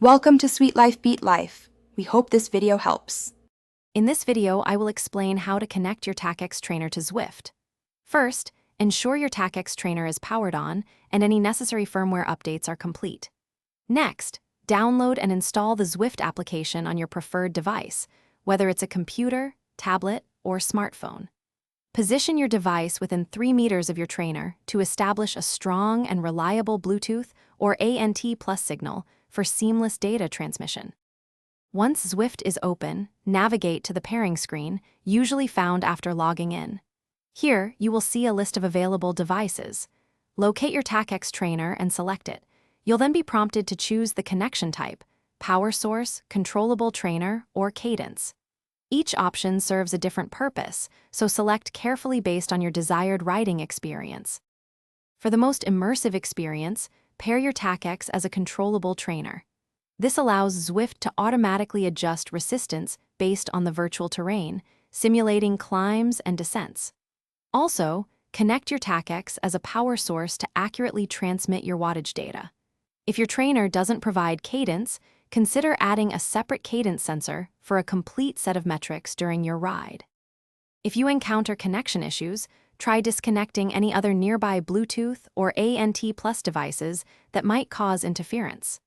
Welcome to Sweet Life Beat Life. We hope this video helps. In this video, I will explain how to connect your Tacx trainer to Zwift. First, ensure your Tacx trainer is powered on and any necessary firmware updates are complete. Next, download and install the Zwift application on your preferred device, whether it's a computer, tablet, or smartphone. Position your device within 3 meters of your trainer to establish a strong and reliable Bluetooth or ANT+ signal for seamless data transmission. Once Zwift is open, navigate to the pairing screen, usually found after logging in. Here, you will see a list of available devices. Locate your Tacx trainer and select it. You'll then be prompted to choose the connection type: power source, controllable trainer, or cadence. Each option serves a different purpose, so select carefully based on your desired riding experience. For the most immersive experience, pair your Tacx as a controllable trainer. This allows Zwift to automatically adjust resistance based on the virtual terrain, simulating climbs and descents. Also, connect your Tacx as a power source to accurately transmit your wattage data. If your trainer doesn't provide cadence, consider adding a separate cadence sensor for a complete set of metrics during your ride. If you encounter connection issues, try disconnecting any other nearby Bluetooth or ANT+ devices that might cause interference.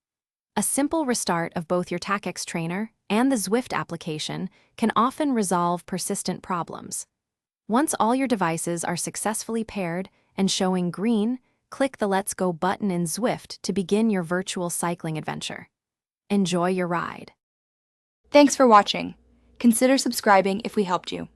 A simple restart of both your Tacx trainer and the Zwift application can often resolve persistent problems. Once all your devices are successfully paired and showing green, click the Let's Go button in Zwift to begin your virtual cycling adventure. Enjoy your ride. Thanks for watching. Consider subscribing if we helped you.